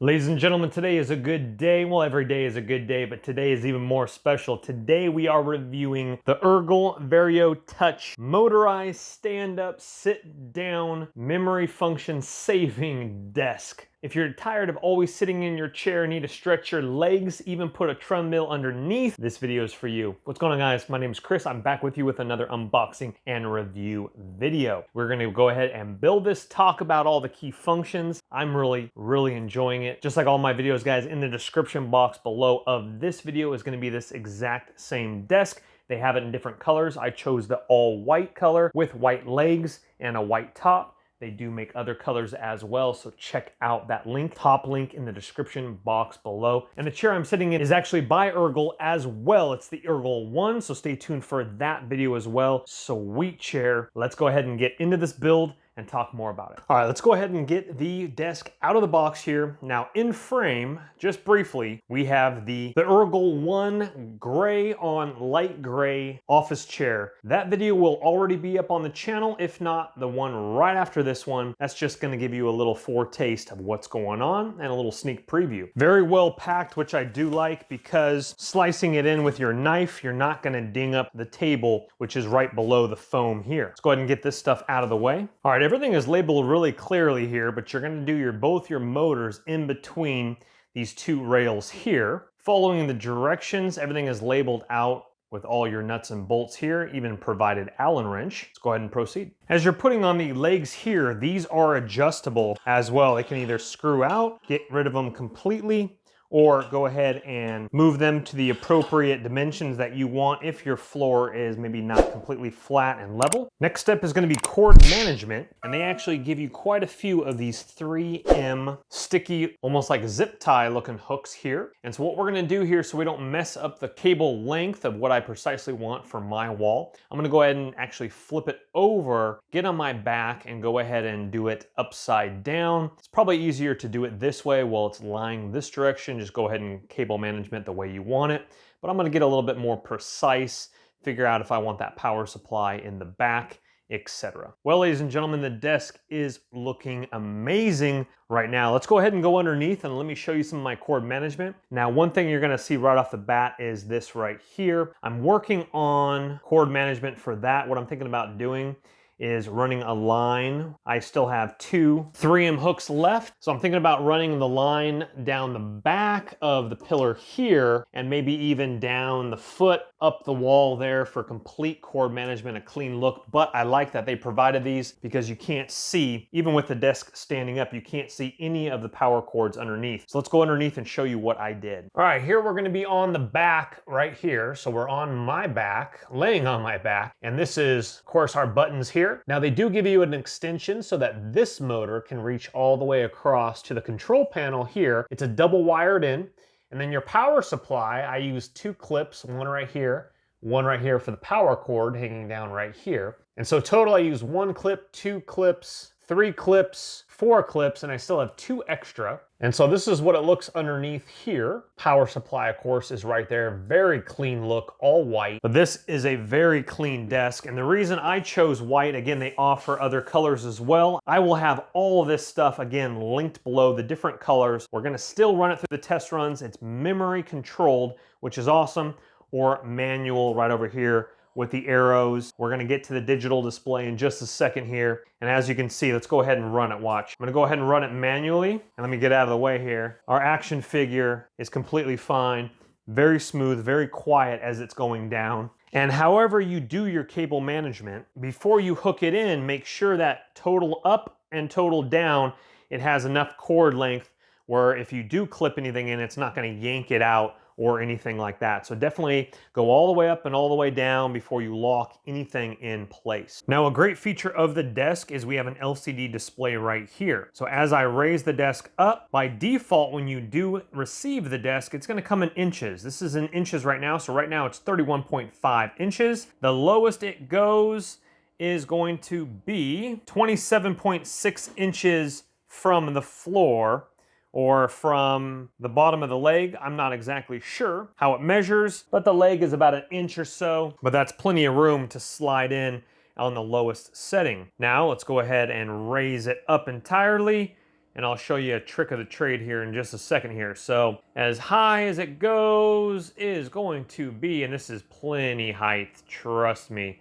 Ladies and gentlemen, today is a good day. Well, every day is a good day, but today is even more special. Today we are reviewing the Ergoal VarioTouch Motorized Stand-Up Sit-Down Memory Function Saving Desk. If you're tired of always sitting in your chair and need to stretch your legs, even put a treadmill underneath, this video is for you. What's going on, guys? My name is Chris. I'm back with you with another unboxing and review video. We're going to go ahead and build this, talk about all the key functions. I'm really enjoying it. Just like all my videos, guys, in the description box below of this video is going to be this exact same desk. They have it in different colors. I chose the all white color with white legs and a white top. They do make other colors as well, so check out that link, top link in the description box below. And the chair I'm sitting in is actually by Ergoal as well. It's the Ergoal 1, so stay tuned for that video as well. Sweet chair. Let's go ahead and get into this build and talk more about it. All right, let's go ahead and get the desk out of the box here. Now in frame, just briefly, we have the Ergoal 1 gray on light gray office chair. That video will already be up on the channel. If not, the one right after this one. That's just gonna give you a little foretaste of what's going on and a little sneak preview. Very well packed, which I do like because slicing it in with your knife, you're not gonna ding up the table, which is right below the foam here. Let's go ahead and get this stuff out of the way. All right, everything is labeled really clearly here, but you're gonna do both your motors in between these two rails here. Following the directions, everything is labeled out with all your nuts and bolts here, even provided Allen wrench. Let's go ahead and proceed. As you're putting on the legs here, these are adjustable as well. They can either screw out, get rid of them completely, or go ahead and move them to the appropriate dimensions that you want if your floor is maybe not completely flat and level. Next step is going to be cord management, and they actually give you quite a few of these 3M sticky, almost like zip tie looking hooks here. And so what we're going to do here, so we don't mess up the cable length of what I precisely want for my wall, I'm going to go ahead and actually flip it over, get on my back, and go ahead and do it upside down. It's probably easier to do it this way while it's lying this direction. Just go ahead and cable management the way you want it. But I'm gonna get a little bit more precise, figure out if I want that power supply in the back, etc. Well, ladies and gentlemen, the desk is looking amazing right now. Let's go ahead and go underneath and let me show you some of my cord management. Now, one thing you're gonna see right off the bat is this right here. I'm working on cord management for that. What I'm thinking about doing is running a line. I still have two 3M hooks left, so I'm thinking about running the line down the back of the pillar here and maybe even down the foot up the wall there for complete cord management, a clean look. But I like that they provided these because you can't see, even with the desk standing up, you can't see any of the power cords underneath. So let's go underneath and show you what I did. All right, here we're gonna be on the back right here. So we're on my back, laying on my back, and this is, of course, our buttons here. Now they do give you an extension so that this motor can reach all the way across to the control panel here. It's a double wired in. And then your power supply, I use two clips, one right here for the power cord hanging down right here. And so total I use one clip, two clips, three clips, four clips, and I still have two extra. And so this is what it looks underneath here. Power supply, of course, is right there. Very clean look, all white. But this is a very clean desk. And the reason I chose white, again, they offer other colors as well. I will have all of this stuff, again, linked below, the different colors. We're gonna still run it through the test runs. It's memory controlled, which is awesome, or manual right over here with the arrows. We're gonna get to the digital display in just a second here. And as you can see, let's go ahead and run it, watch. I'm gonna go ahead and run it manually. And let me get out of the way here. Our action figure is completely fine. Very smooth, very quiet as it's going down. And however you do your cable management, before you hook it in, make sure that total up and total down, it has enough cord length where if you do clip anything in, it's not gonna yank it out or anything like that. So definitely go all the way up and all the way down before you lock anything in place. Now, a great feature of the desk is we have an LCD display right here. So as I raise the desk up, by default, when you do receive the desk, it's gonna come in inches. This is in inches right now. So right now it's 31.5 inches. The lowest it goes is going to be 27.6 inches from the floor, or from the bottom of the leg. I'm not exactly sure how it measures, but the leg is about an inch or so, but that's plenty of room to slide in on the lowest setting. Now let's go ahead and raise it up entirely. and I'll show you a trick of the trade here in just a second here. So as high as it goes is going to be, and this is plenty height, trust me,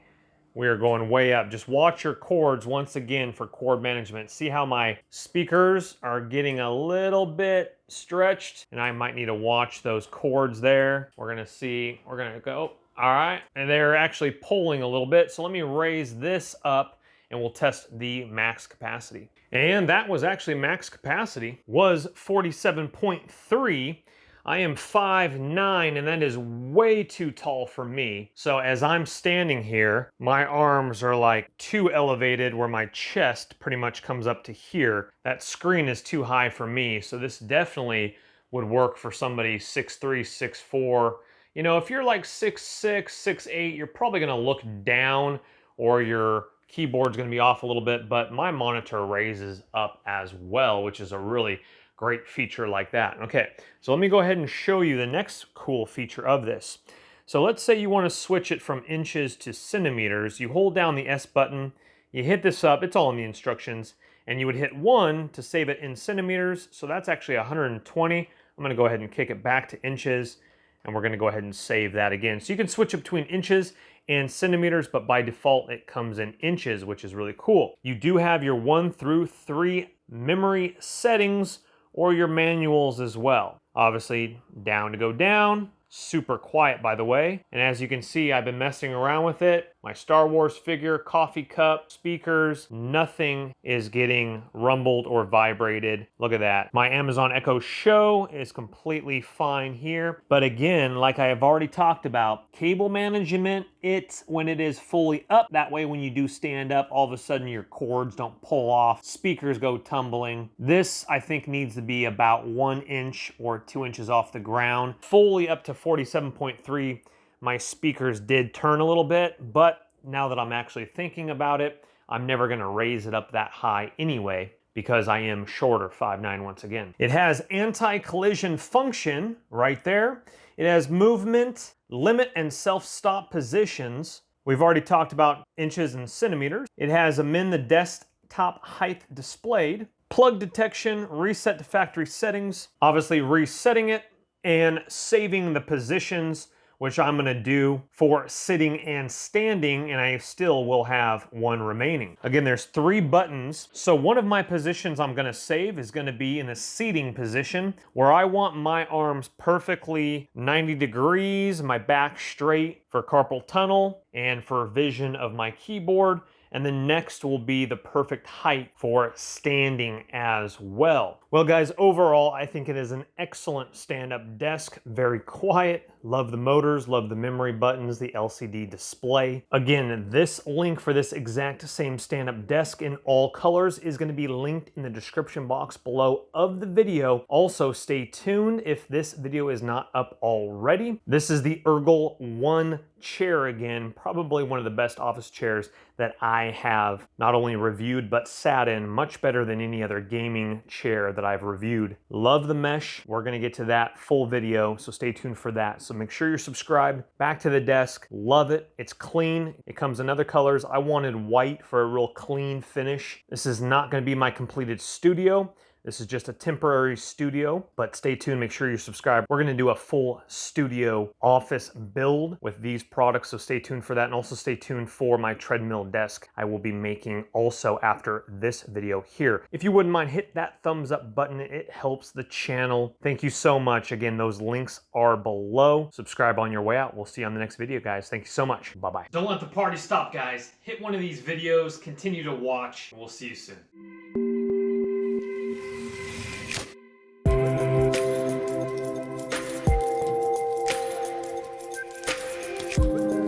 we are going way up. Just watch your cords once again for cord management. See how my speakers are getting a little bit stretched, and I might need to watch those cords there. We're gonna see, we're gonna go, all right, and they're actually pulling a little bit. So let me raise this up and we'll test the max capacity. And that was actually max capacity, was 47.3. I am 5'9", and that is way too tall for me. So as I'm standing here, my arms are like too elevated where my chest pretty much comes up to here. That screen is too high for me. So this definitely would work for somebody 6'3", 6'4". You know, if you're like 6'6", 6'8", you're probably gonna look down or your keyboard's gonna be off a little bit, but my monitor raises up as well, which is a really great feature like that. Okay, so let me go ahead and show you the next cool feature of this. So let's say you want to switch it from inches to centimeters. You hold down the S button, you hit this up, it's all in the instructions, and you would hit 1 to save it in centimeters. So that's actually 120. I'm going to go ahead and kick it back to inches, and we're going to go ahead and save that again. So you can switch it between inches and centimeters, but by default it comes in inches, which is really cool. You do have your 1 through 3 memory settings, or your manuals as well. Obviously, down to go down, super quiet by the way. And as you can see, I've been messing around with it. My Star Wars figure, coffee cup, speakers, nothing is getting rumbled or vibrated. Look at that. My Amazon Echo Show is completely fine here. But again, like I have already talked about, cable management, it's when it is fully up. That way when you do stand up, all of a sudden your cords don't pull off, speakers go tumbling. This, I think, needs to be about 1 inch or 2 inches off the ground. Fully up to 47.3. My speakers did turn a little bit, but now that I'm actually thinking about it, I'm never gonna raise it up that high anyway because I am shorter, 5'9" once again. It has anti-collision function right there. It has movement, limit, and self-stop positions. We've already talked about inches and centimeters. It has amend the desktop height displayed, plug detection, reset to factory settings, obviously resetting it, and saving the positions, which I'm gonna do for sitting and standing, and I still will have 1 remaining. Again, there's 3 buttons. So one of my positions I'm gonna save is gonna be in the seating position, where I want my arms perfectly 90 degrees, my back straight for carpal tunnel, and for vision of my keyboard. And then next will be the perfect height for standing as well. Well guys, overall, I think it is an excellent stand-up desk, very quiet. Love the motors, love the memory buttons, the LCD display. Again, this link for this exact same stand-up desk in all colors is gonna be linked in the description box below of the video. Also, stay tuned if this video is not up already. This is the Ergoal One chair again, probably one of the best office chairs that I have not only reviewed, but sat in. Much better than any other gaming chair that I've reviewed. Love the mesh. We're gonna get to that full video, so stay tuned for that. So make sure you're subscribed. Back to the desk, love it. It's clean. It comes in other colors. I wanted white for a real clean finish. This is not gonna be my completed studio. This is just a temporary studio, but stay tuned, make sure you're subscribed. We're gonna do a full studio office build with these products, so stay tuned for that, and also stay tuned for my treadmill desk I will be making also after this video here. If you wouldn't mind, hit that thumbs up button. It helps the channel. Thank you so much. Again, those links are below. Subscribe on your way out. We'll see you on the next video, guys. Thank you so much. Bye-bye. Don't let the party stop, guys. Hit one of these videos, continue to watch. We'll see you soon.